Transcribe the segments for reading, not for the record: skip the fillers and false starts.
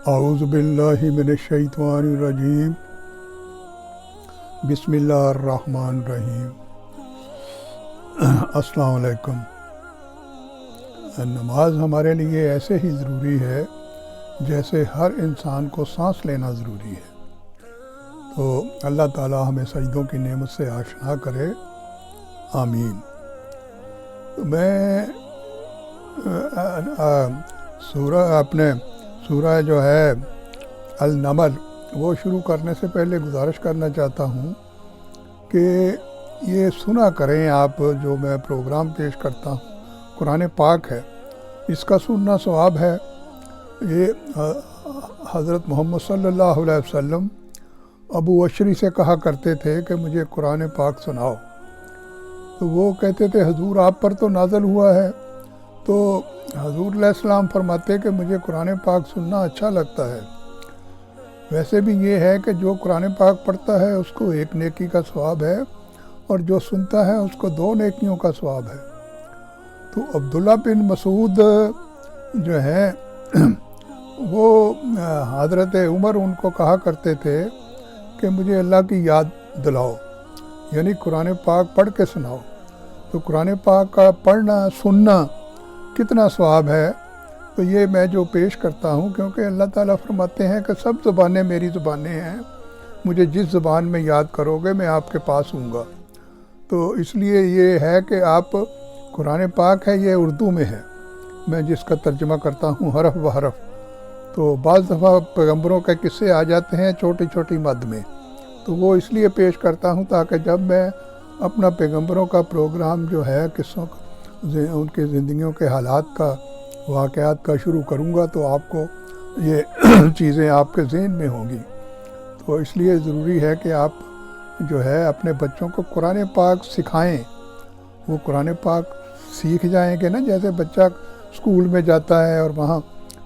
اعوذ باللہ من الشیطان الرجیم بسم اللہ الرحمن الرحیم۔ السلام علیکم۔ نماز ہمارے لیے ایسے ہی ضروری ہے جیسے ہر انسان کو سانس لینا ضروری ہے، تو اللہ تعالی ہمیں سجدوں کی نعمت سے آشنا کرے، آمین۔ میں سورہ جو ہے النمل وہ شروع کرنے سے پہلے گزارش کرنا چاہتا ہوں کہ یہ سنا کریں آپ، جو میں پروگرام پیش کرتا ہوں قرآن پاک ہے، اس کا سننا ثواب ہے۔ یہ حضرت محمد صلی اللہ علیہ وسلم ابو اشری سے کہا کرتے تھے کہ مجھے قرآن پاک سناؤ، تو وہ کہتے تھے حضور آپ پر تو نازل ہوا ہے، تو حضور علیہ السلام فرماتے کہ مجھے قرآن پاک سننا اچھا لگتا ہے۔ ویسے بھی یہ ہے کہ جو قرآن پاک پڑھتا ہے اس کو ایک نیکی کا ثواب ہے، اور جو سنتا ہے اس کو 2 نیکیوں کا ثواب ہے۔ تو عبداللہ بن مسعود جو ہے وہ حضرت عمر ان کو کہا کرتے تھے کہ مجھے اللہ کی یاد دلاؤ، یعنی قرآن پاک پڑھ کے سناؤ۔ تو قرآن پاک کا پڑھنا سننا کتنا ثواب ہے، تو یہ میں جو پیش کرتا ہوں، کیونکہ اللہ تعالیٰ فرماتے ہیں کہ سب زبانیں میری زبانیں ہیں، مجھے جس زبان میں یاد کرو گے میں آپ کے پاس ہوں گا۔ تو اس لیے یہ ہے کہ آپ قرآن پاک ہے یہ اردو میں ہے، میں جس کا ترجمہ کرتا ہوں حرف بحرف، تو بعض دفعہ پیغمبروں کے قصے آ جاتے ہیں چھوٹی چھوٹی مد میں، تو وہ اس لیے پیش کرتا ہوں تاکہ جب میں اپنا پیغمبروں کا پروگرام جو ہے قصوں ان کی زندگیوں کے حالات کا واقعات کا شروع کروں گا تو آپ کو یہ چیزیں آپ کے ذہن میں ہوں گی۔ تو اس لیے ضروری ہے کہ آپ جو ہے اپنے بچوں کو قرآن پاک سکھائیں، وہ قرآن پاک سیکھ جائیں کہ نا، جیسے بچہ اسکول میں جاتا ہے اور وہاں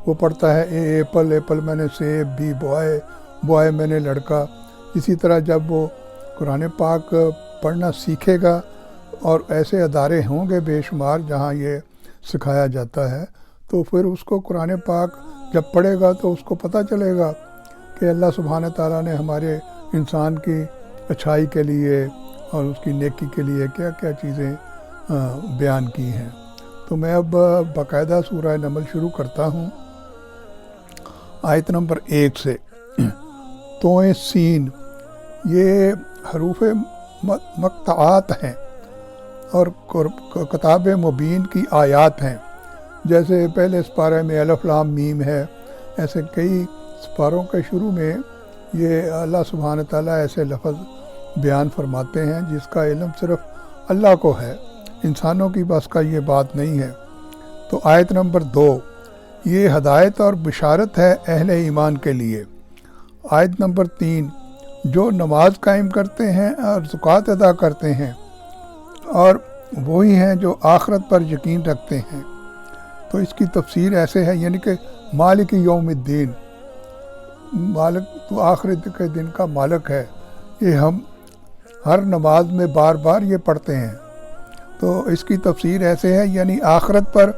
وہ پڑھتا ہے اے ایپل، ایپل میں نے سیب، بی بوائے، بوائے میں نے لڑکا، اسی طرح جب وہ قرآن پاک پڑھنا سیکھے گا، اور ایسے ادارے ہوں گے بے شمار جہاں یہ سکھایا جاتا ہے، تو پھر اس کو قرآن پاک جب پڑھے گا تو اس کو پتہ چلے گا کہ اللہ سبحانہ تعالیٰ نے ہمارے انسان کی اچھائی کے لیے اور اس کی نیکی کے لیے کیا کیا چیزیں بیان کی ہیں۔ تو میں اب باقاعدہ سورہ نمل شروع کرتا ہوں آیت نمبر 1 سے۔ توئیں سین یہ حروف مقطعات ہیں اور کتاب مبین کی آیات ہیں، جیسے پہلے سپارے میں الف لام میم ہے، ایسے کئی سپاروں کے شروع میں یہ اللہ سبحانہ تعالیٰ ایسے لفظ بیان فرماتے ہیں جس کا علم صرف اللہ کو ہے، انسانوں کی بس کا یہ بات نہیں ہے۔ تو آیت نمبر 2، یہ ہدایت اور بشارت ہے اہل ایمان کے لیے۔ آیت نمبر 3، جو نماز قائم کرتے ہیں اور زکوٰۃ ادا کرتے ہیں، اور وہی ہیں جو آخرت پر یقین رکھتے ہیں۔ تو اس کی تفسیر ایسے ہے، یعنی کہ مالک یوم الدین، مالک تو آخرت کے دن کا مالک ہے، یہ ہم ہر نماز میں بار بار یہ پڑھتے ہیں۔ تو اس کی تفسیر ایسے ہے، یعنی آخرت پر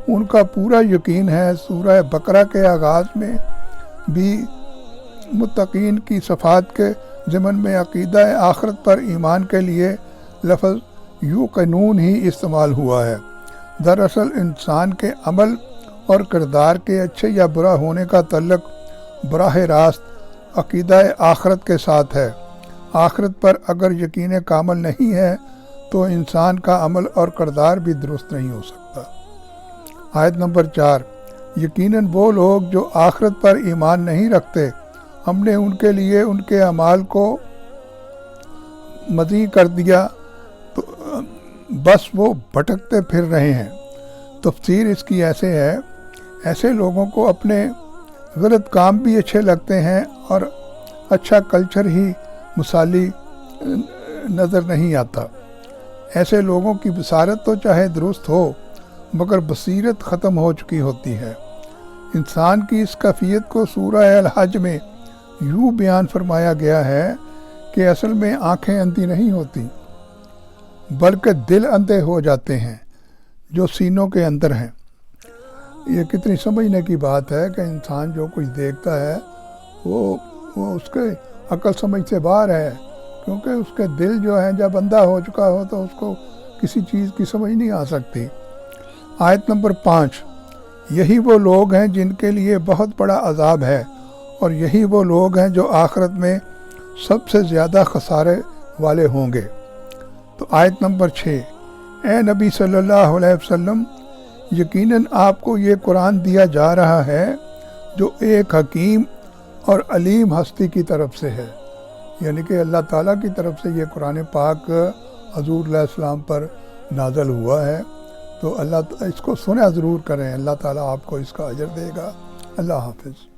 ان کا پورا یقین ہے۔ سورہ بقرہ کے آغاز میں بھی متقین کی صفات کے ضمن میں عقیدہ آخرت پر ایمان کے لیے لفظ یوقنون ہی استعمال ہوا ہے۔ دراصل انسان کے عمل اور کردار کے اچھے یا برا ہونے کا تعلق براہ راست عقیدہ آخرت کے ساتھ ہے۔ آخرت پر اگر یقین کامل نہیں ہے تو انسان کا عمل اور کردار بھی درست نہیں ہو سکتا۔ آیت نمبر 4، یقیناً وہ لوگ جو آخرت پر ایمان نہیں رکھتے، ہم نے ان کے لیے ان کے اعمال کو مضی کر دیا، تو بس وہ بھٹکتے پھر رہے ہیں۔ تفسیر اس کی ایسے ہے، ایسے لوگوں کو اپنے غلط کام بھی اچھے لگتے ہیں اور اچھا کلچر ہی مثالی نظر نہیں آتا۔ ایسے لوگوں کی بصارت تو چاہے درست ہو مگر بصیرت ختم ہو چکی ہوتی ہے۔ انسان کی اس کیفیت کو سورہ الحج میں یوں بیان فرمایا گیا ہے کہ اصل میں آنکھیں اندھی نہیں ہوتی بلکہ دل اندھے ہو جاتے ہیں جو سینوں کے اندر ہیں۔ یہ کتنی سمجھنے کی بات ہے کہ انسان جو کچھ دیکھتا ہے وہ اس کے عقل سمجھ سے باہر ہے، کیونکہ اس کے دل جو ہے جب اندھا ہو چکا ہو تو اس کو کسی چیز کی سمجھ نہیں آ سکتی۔ آیت نمبر 5، یہی وہ لوگ ہیں جن کے لیے بہت بڑا عذاب ہے، اور یہی وہ لوگ ہیں جو آخرت میں سب سے زیادہ خسارے والے ہوں گے۔ تو آیت نمبر 6، اے نبی صلی اللہ علیہ وسلم، یقیناً آپ کو یہ قرآن دیا جا رہا ہے جو ایک حکیم اور علیم ہستی کی طرف سے ہے، یعنی کہ اللہ تعالیٰ کی طرف سے یہ قرآن پاک حضور علیہ السلام پر نازل ہوا ہے، تو اللہ اس کو سنا ضرور کریں، اللہ تعالیٰ آپ کو اس کا اجر دے گا۔ اللہ حافظ۔